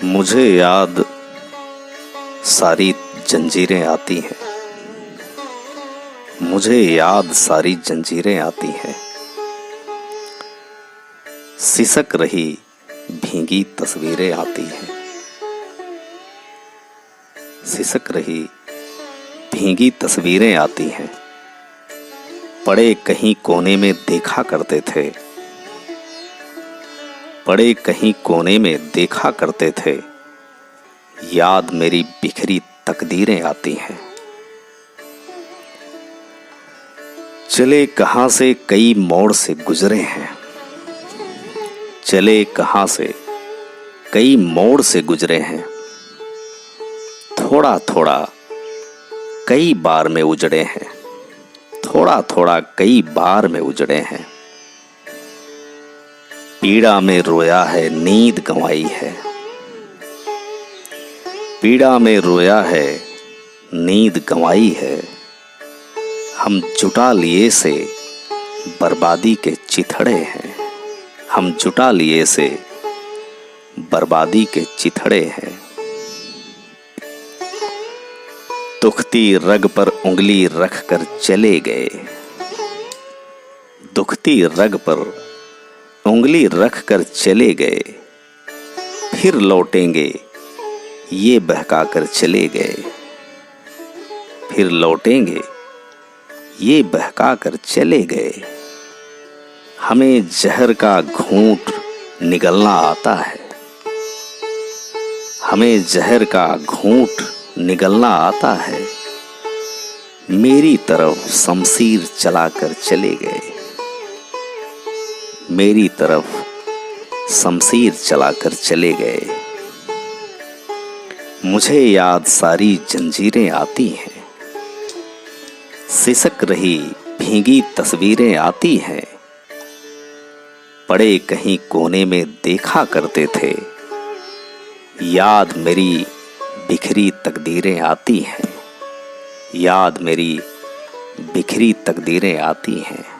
मुझे याद सारी जंजीरें आती हैं। मुझे याद सारी जंजीरें आती हैं। सिसक रही भीगी तस्वीरें आती हैं। सिसक रही भीगी तस्वीरें आती हैं। पड़े कहीं कोने में देखा करते थे। पड़े कहीं कोने में देखा करते थे। याद मेरी बिखरी तकदीरें आती हैं। चले कहां से कई मोड़ से गुजरे हैं। चले कहां से कई मोड़ से गुजरे हैं। थोड़ा थोड़ा कई बार में उजड़े हैं। थोड़ा थोड़ा कई बार में उजड़े हैं। पीड़ा में रोया है, नींद गंवाई है। पीड़ा में रोया है, नींद गंवाई है। हम जुटा लिए से बर्बादी के चिथड़े हैं। हम जुटा लिए से बर्बादी के चिथड़े हैं। दुखती रग पर उंगली रख कर चले गए। दुखती रग पर उंगली रख कर चले गए। फिर लौटेंगे ये बहका कर चले गए। फिर लौटेंगे ये बहका कर चले गए। हमें जहर का घूंट निगलना आता है। हमें जहर का घूंट निगलना आता है। मेरी तरफ शमशीर चलाकर चले गए। मेरी तरफ शमशीर चलाकर चले गए। मुझे याद सारी जंजीरें आती हैं। सिसक रही भीगी तस्वीरें आती हैं। पड़े कहीं कोने में देखा करते थे। याद मेरी बिखरी तकदीरें आती हैं। याद मेरी बिखरी तकदीरें आती हैं।